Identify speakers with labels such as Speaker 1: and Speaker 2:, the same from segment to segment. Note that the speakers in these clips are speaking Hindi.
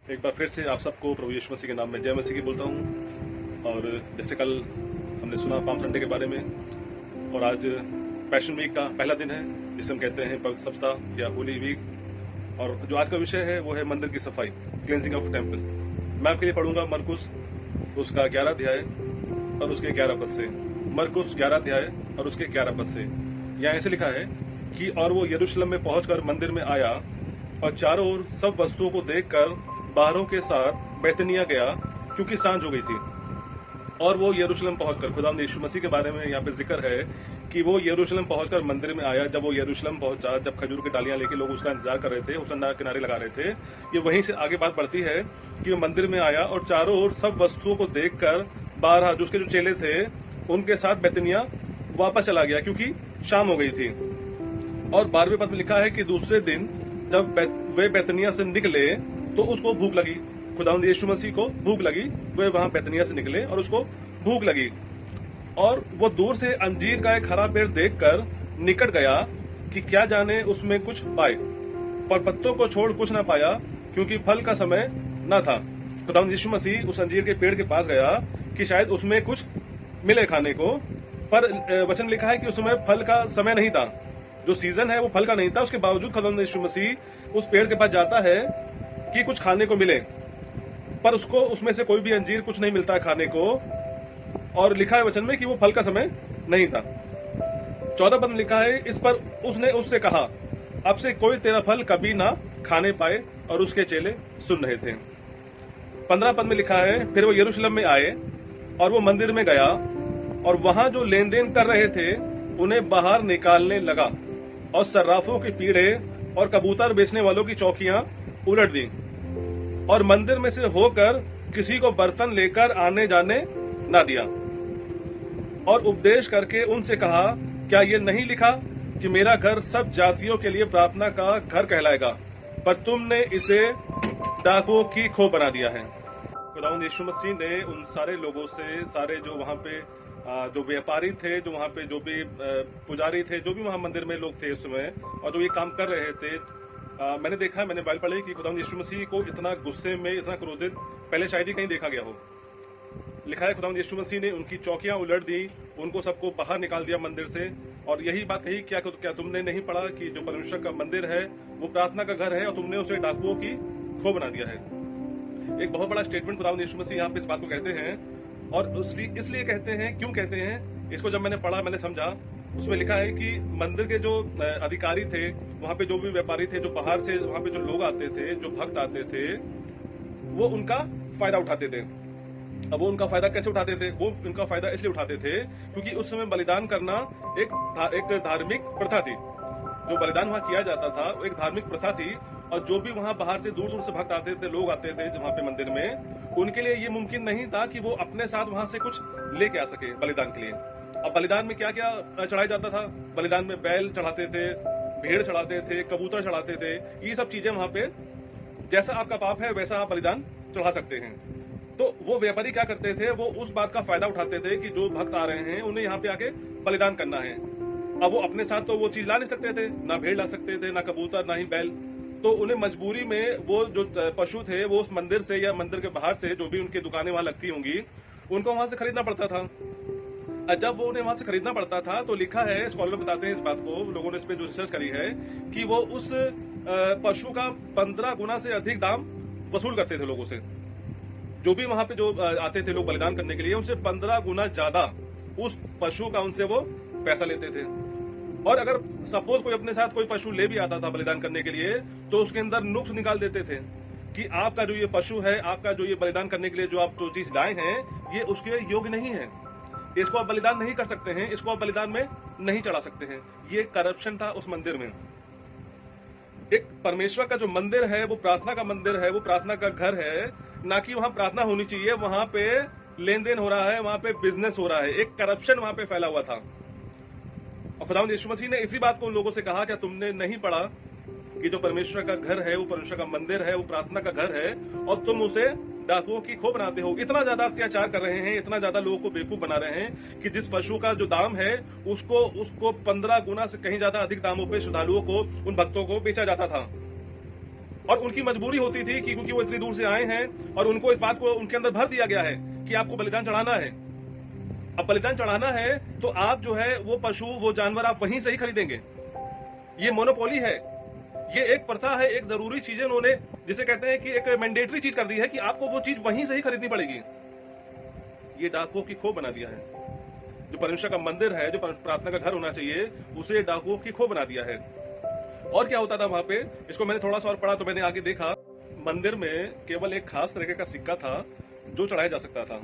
Speaker 1: एक बार फिर से आप सबको प्रभु यीशु मसीह के नाम में जय मसीह की बोलता हूँ। और जैसे कल हमने सुना पाम संडे के बारे में, और आज पैशन वीक का पहला दिन है जिसे हम कहते हैं पवित्र सप्ताह या होली वीक। और जो आज का विषय है वो है मंदिर की सफाई, क्लींजिंग ऑफ टेम्पल। मैं आपके लिए पढ़ूंगा मरकुस उसका 11 अध्याय और उसके 11 पद से। मरकुस 11 अध्याय और उसके 11 पद से यहाँ ऐसे लिखा है कि और वो यरूशलेम में पहुंचकर मंदिर में आया और चारों ओर सब वस्तुओं को देखकर बाहरों के साथ बैतनिया गया, क्योंकि सांझ हो गई थी। और वो यरूशलेम पहुंचकर, खुदावंद यीशु मसीह के बारे में यहाँ पे जिक्र है कि वो यरूशलेम पहुंचकर मंदिर में आया। जब वो यरूशलेम पहुंचा, जब खजूर की डालियां लेके लोग उसका इंतजार कर रहे थे, उसका किनारे लगा रहे थे, ये वहीं से आगे बात बढ़ती है कि वो मंदिर में आया और चारों ओर सब वस्तुओं को देखकर बाहर जो उसके जो चेले थे उनके साथ बैतनिया वापस चला गया, क्योंकि शाम हो गई थी। और 12वें पद में लिखा है कि दूसरे दिन जब वे बैतनिया से निकले तो उसको भूख लगी। खुदावंद यीशु मसीह को भूख लगी, वे वहां बैतनिया से निकले और उसको भूख लगी। और वो दूर से अंजीर का एक हरा पेड़ देखकर निकट गया कि क्या जाने उसमें कुछ पाए, पर पत्तों को छोड़ कुछ न पाया, क्योंकि फल का समय न था। खुदावंद यीशु मसीह उस अंजीर के पेड़ के पास गया कि शायद उसमें कुछ मिले खाने को, पर वचन लिखा है कि उस समय फल का समय नहीं था, जो सीजन है वो फल का नहीं था। उसके बावजूद खुदावंद यीशु मसीह उस पेड़ के पास जाता है कि कुछ खाने को मिले, पर उसको उसमें से कोई भी अंजीर कुछ नहीं मिलता खाने को। और लिखा है वचन में कि वो फल का समय नहीं था। 14 पद में लिखा है, इस पर उसने उससे कहा, अब से कोई तेरा फल कभी ना खाने पाए। और उसके चेले सुन रहे थे। 15 पद में लिखा है, फिर वो यरूशलेम में आए और वो मंदिर में गया और वहां जो लेन देन कर रहे थे उन्हें बाहर निकालने लगा और सर्राफों के पीढ़े और कबूतर बेचने वालों की चौकियां उलट दी, और मंदिर में से होकर किसी को बर्तन लेकर आने जाने ना दिया। और उपदेश करके उनसे कहा, क्या ये नहीं लिखा कि मेरा घर सब जातियों के लिए प्रार्थना का घर कहलाएगा, पर तुमने इसे डाकुओं की खो बना दिया है। खुदावंद यीशु मसीह ने उन सारे लोगों से, सारे जो वहां पे जो व्यापारी थे, जो वहां पे जो भी पुजारी थे, जो भी वहां मंदिर में लोग थे उस समय, और जो ये काम कर रहे थे, मैंने देखा, मैंने बाइबल पढ़ी कि खुदावंद यीशु मसीह को इतना गुस्से में, इतना क्रोधित पहले शायद ही कहीं देखा गया हो। लिखा है खुदावंद यीशु मसीह ने उनकी चौकियां उलट दी, उनको सबको बाहर निकाल दिया मंदिर से। और यही बात कही, क्या तुमने नहीं पढ़ा कि जो परमेश्वर का मंदिर है वो प्रार्थना का घर है और तुमने उसे डाकुओं की खो बना दिया है। एक बहुत बड़ा स्टेटमेंट खुदावंद यीशु मसीह यहाँ पे इस बात को कहते हैं। और इसलिए कहते हैं, क्यों कहते हैं, इसको जब मैंने पढ़ा, मैंने समझा, उसमें लिखा है कि मंदिर के जो अधिकारी थे, वहां पे जो भी व्यापारी थे, जो बाहर से वहां पे जो लोग आते थे, जो भक्त आते थे, वो उनका फायदा उठाते थे। अब वो उनका फायदा कैसे उठाते थे? वो उनका फायदा इसलिए उठाते थे क्योंकि उस समय बलिदान करना एक धार्मिक प्रथा थी। जो बलिदान वहां किया जाता था वो एक धार्मिक प्रथा थी। और जो भी वहां बाहर से दूर दूर से भक्त आते थे, लोग आते थे वहां पे मंदिर में, उनके लिए ये मुमकिन नहीं था कि वो अपने साथ वहां से कुछ लेके आ सके बलिदान के लिए। अब बलिदान में क्या क्या चढ़ाया जाता था? बलिदान में बैल चढ़ाते थे, भेड़ चढ़ाते थे, कबूतर चढ़ाते थे। ये सब चीजें वहां पे, जैसा आपका पाप है वैसा आप बलिदान चढ़ा सकते हैं। तो वो व्यापारी क्या करते थे, वो उस बात का फायदा उठाते थे कि जो भक्त आ रहे हैं उन्हें यहाँ पे आके बलिदान करना है। अब वो अपने साथ तो वो चीज ला नहीं सकते थे, ना भेड़ ला सकते थे, ना कबूतर, ना ही बैल। तो उन्हें मजबूरी में वो जो पशु थे वो उस मंदिर से या मंदिर के बाहर से, जो भी उनकी दुकानें वहां लगती होंगी, उनको वहां से खरीदना पड़ता था। जब वो उन्हें वहां से खरीदना पड़ता था तो लिखा है, स्कॉलर बताते हैं इस बात को, लोगों ने इस पे जो रिसर्च करी है, कि वो उस पशु का 15 गुना से अधिक दाम वसूल करते थे लोगों से। जो भी वहां पे जो आते थे लोग बलिदान करने के लिए, उनसे 15 गुना ज्यादा उस पशु का उनसे वो पैसा लेते थे। और अगर सपोज कोई अपने साथ कोई पशु ले भी आता था बलिदान करने के लिए, तो उसके अंदर नुक्स निकाल देते थे कि आपका जो ये पशु है, आपका जो ये बलिदान करने के लिए जो आप जो चीज लाए हैं, ये उसके योग्य नहीं है, इसको आप बलिदान नहीं कर सकते हैं, इसको आप बलिदान में नहीं चढ़ा सकते हैं। ये करप्शन था उस मंदिर में। एक परमेश्वर का जो मंदिर है वो प्रार्थना का मंदिर है, वो प्रार्थना का घर है, ना कि वहां प्रार्थना होनी चाहिए, वहां पे लेन देन हो रहा है, वहां पे बिजनेस हो रहा है। एक करप्शन वहां पे फैला हुआ था। और खुदावंद यीशु मसीह ने इसी बात को उन लोगों से कहा, क्या तुमने नहीं पढ़ा कि जो परमेश्वर का घर है, वो परमेश्वर का मंदिर है, वो प्रार्थना का घर है, और तुम उसे डाकुओं की खो बनाते हो। इतना ज्यादा अत्याचार कर रहे हैं, इतना ज्यादा लोगों को बेवकूफ बना रहे हैं कि जिस पशु का जो दाम है उसको 15 गुना से कहीं ज्यादा अधिक दामों पे श्रद्धालुओं को, उन भक्तों को बेचा जाता था। और उनकी मजबूरी होती थी कि क्योंकि वो इतनी दूर से आए हैं और उनको इस बात को उनके अंदर भर दिया गया है कि आपको बलिदान चढ़ाना है। अब बलिदान चढ़ाना है तो आप जो है वो पशु, वो जानवर आप वहीं से ही खरीदेंगे। ये मोनोपोली है, ये एक प्रथा है, एक जरूरी चीज है उन्होंने, जिसे कहते हैं कि एक मैंडेटरी चीज कर दी है कि आपको वो चीज वहीं से ही खरीदनी पड़ेगी। ये डाकुओं की खो बना दिया है। जो परमेश्वर का मंदिर है, जो प्रार्थना का घर होना चाहिए, उसे डाकुओं की खो बना दिया है। और क्या होता था वहां पे, इसको मैंने थोड़ा सा और पढ़ा तो मैंने आगे देखा, मंदिर में केवल एक खास तरीके का सिक्का था जो चढ़ाया जा सकता था।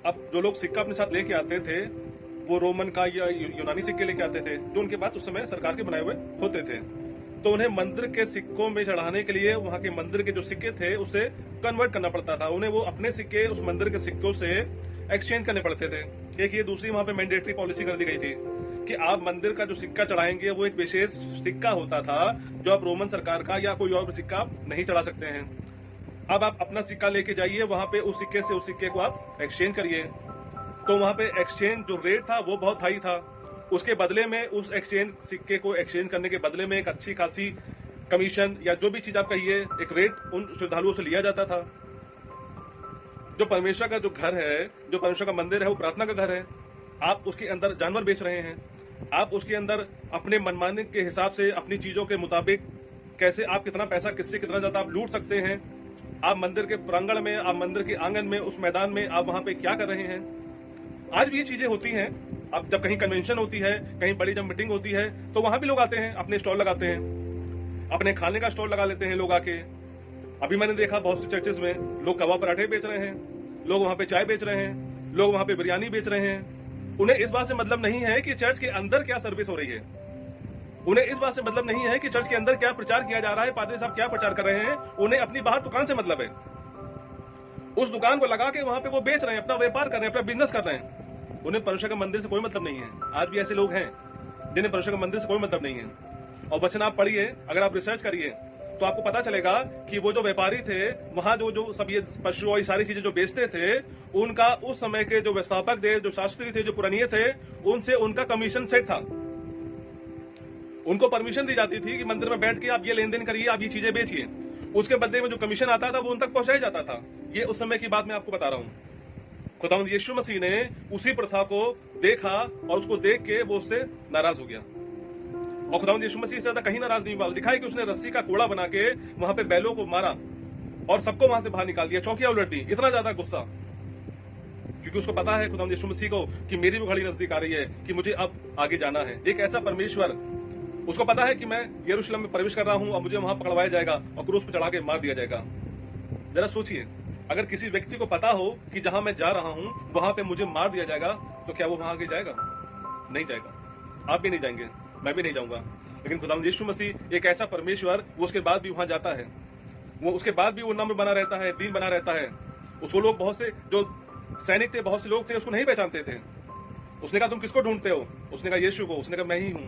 Speaker 1: अब जो लोग सिक्का अपने साथ लेके आते थे वो रोमन का या यूनानी सिक्के लेके आते थे, जो उनके पास उस समय सरकार के बनाए हुए होते थे। तो उन्हें मंदिर के सिक्कों में चढ़ाने के लिए वहां के मंदिर के जो सिक्के थे उसे कन्वर्ट करना पड़ता था। उन्हें वो अपने सिक्के उस मंदिर के सिक्कों से एक्सचेंज करने पड़ते थे। एक ये दूसरी वहां पे मैंडेटरी पॉलिसी कर दी गई थी कि आप मंदिर का जो सिक्का चढ़ाएंगे वो एक विशेष सिक्का होता था जो आप रोमन सरकार का या कोई और सिक्का आप नहीं चढ़ा सकते हैं। अब आप अपना सिक्का लेके जाइए वहां पे, उस सिक्के से उस सिक्के को आप एक्सचेंज करिए। तो वहां पे एक्सचेंज जो रेट था वो बहुत हाई था। उसके बदले में, उस एक्सचेंज सिक्के को एक्सचेंज करने के बदले में एक अच्छी खासी कमीशन या जो भी चीज आप कहिए, एक रेट उन श्रद्धालुओं से लिया जाता था। जो परमेश्वर का जो घर है, जो परमेश्वर का मंदिर है, वो प्रार्थना का घर है। आप उसके अंदर जानवर बेच रहे हैं, आप उसके अंदर अपने मनमाने के हिसाब से अपनी चीजों के मुताबिक कैसे आप कितना पैसा किससे कितना ज्यादा आप लूट सकते हैं। आप मंदिर के प्रांगण में, आप मंदिर के आंगन में, उस मैदान में आप वहां पे क्या कर रहे हैं। आज भी ये चीजें होती हैं। अब जब कहीं कन्वेंशन होती है, कहीं बड़ी जब मीटिंग होती है, तो वहां भी लोग आते हैं, अपने स्टॉल लगाते हैं, अपने खाने का स्टॉल लगा लेते हैं लोग आके। अभी मैंने देखा बहुत सी चर्चेज में लोग कबाब पराठे बेच रहे हैं, लोग वहां पे चाय बेच रहे हैं, लोग वहां पे बिरयानी बेच रहे हैं। उन्हें इस बात से मतलब नहीं है कि चर्च के अंदर क्या सर्विस हो रही है। उन्हें इस बात से मतलब नहीं है कि चर्च के अंदर क्या प्रचार किया जा रहा है, पादरी साहब क्या प्रचार कर रहे हैं। उन्हें अपनी बाहर दुकान से मतलब है। उस दुकान को लगा के वहां पे वो बेच रहे हैं, अपना व्यापार कर रहे हैं, अपना बिजनेस कर रहे हैं। उन्हें परमेश्वर के मंदिर से कोई मतलब नहीं है। आज भी ऐसे लोग हैं जिन्हें परमेश्वर के मंदिर से कोई मतलब नहीं है। और वचन आप पढ़िए, अगर आप रिसर्च करिए तो आपको पता चलेगा कि वो जो व्यापारी थे वहां जो सब ये पशु और ये सारी चीजें जो बेचते थे, उनका उस समय के जो व्यवस्थापक थे, जो शास्त्री थे, जो पुरानिये थे, उनसे उनका कमीशन सेट था। उनको परमिशन दी जाती थी कि मंदिर में बैठ के आप ये लेन देन करिए, आप ये चीजें बेचिए। उसके बदले में जो कमीशन आता था वो उन तक पहुंचाया जाता था। ये उस समय की बात मैं आपको बता रहा हूं। खुदावंद यीशु मसीह ने उसी प्रथा को देखा और उसको देख के वो उससे नाराज हो गया। और खुदावंद यीशु मसीह से ज्यादा कहीं नाराज नहीं हुआ। दिखाई कि उसने रस्सी का कोड़ा बना के वहां पे बैलों को मारा और सबको वहां से बाहर निकाल दिया, चौकियां उलट दी। इतना ज्यादा गुस्सा, क्योंकि उसको पता है खुदावंद यीशु मसीह को कि मेरी भी घड़ी नजदीक आ रही है, कि मुझे अब आगे जाना है। एक ऐसा परमेश्वर, उसको पता है कि मैं यरूशलेम में प्रवेश कर रहा हूं और मुझे वहां पकड़वाया जाएगा और क्रूस पर चढ़ा के मार दिया जाएगा। जरा सोचिए, अगर किसी व्यक्ति को पता हो कि जहां मैं जा रहा हूं वहां पे मुझे मार दिया जाएगा, तो क्या वो वहां आगे जाएगा? नहीं जाएगा। आप भी नहीं जाएंगे, मैं भी नहीं जाऊंगा। लेकिन खुदावंद यीशु मसीह एक ऐसा परमेश्वर, वो उसके बाद भी वहां जाता है। वो उसके बाद भी वो नम्र बना रहता है, दीन बना रहता है। उसको लोग, बहुत से जो सैनिक थे, बहुत से लोग थे, उसको नहीं पहचानते थे। उसने कहा तुम किसको ढूंढते हो? उसने कहा यीशु को। उसने कहा मैं ही हूं।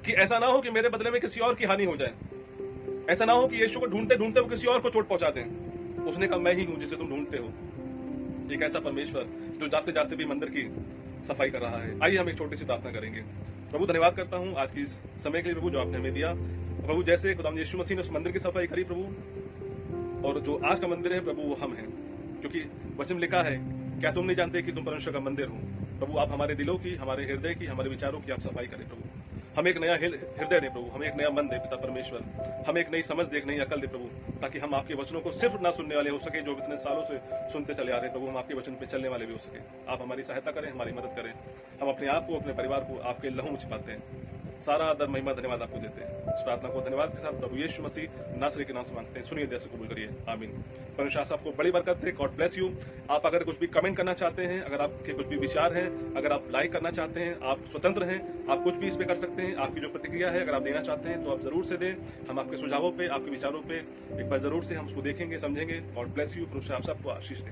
Speaker 1: कि ऐसा ना हो कि मेरे बदले में किसी और की हानि हो जाए, ऐसा ना हो कि यीशु को ढूंढते ढूंढते वो किसी और को चोट पहुंचा दें। उसने कहा मैं ही हूं जिसे तुम ढूंढते हो। एक ऐसा परमेश्वर जो जाते जाते भी मंदिर की सफाई कर रहा है। आइए हम एक छोटी सी प्रार्थना करेंगे। प्रभु, धन्यवाद करता हूं आज की इस समय के लिए प्रभु, जो आपने हमें दिया। प्रभु, जैसे खुदावंद यीशु मसीह ने उस मंदिर की सफाई करी प्रभु, और जो आज का मंदिर है प्रभु वो हम हैं, क्योंकि वचन लिखा है, क्या तुम नहीं जानते कि तुम परमेश्वर का मंदिर हो। प्रभु, आप हमारे दिलों की, हमारे हृदय की, हमारे विचारों की आप सफाई करें प्रभु। हमें एक नया हृदय दे प्रभु, हमें एक नया मन दे पिता परमेश्वर, हमें एक नई समझ दे, एक नई अकल दे प्रभु, ताकि हम आपके वचनों को सिर्फ ना सुनने वाले हो सके, जो इतने सालों से सुनते चले आ रहे हैं प्रभु, हम आपके वचन पे चलने वाले भी हो सके। आप हमारी सहायता करें, हमारी मदद करें। हम अपने आप को, अपने परिवार को आपके लहू में छिपाते हैं। सारा आदर, महिमा, धन्यवाद आपको देते हैं। इस प्रार्थना को धन्यवाद के साथ प्रभु यीशु मसीह नासरी के नाम से मांगते हैं। सुनिए, दया से कबूल करिए, आमीन। परमेश्वर आपको बड़ी बरकत दे। God bless you. आप अगर कुछ भी कमेंट करना चाहते हैं, अगर आपके कुछ भी विचार हैं, अगर आप लाइक करना चाहते हैं, आप स्वतंत्र हैं, आप कुछ भी इस पे कर सकते हैं। आपकी जो प्रतिक्रिया है अगर आप देना चाहते हैं तो आप जरूर से दें। हम आपके सुझावों पे, आपके विचारों पे एक बार जरूर से हम उसको देखेंगे, समझेंगे। God bless you. परमेश्वर आप सबको आशीष दे।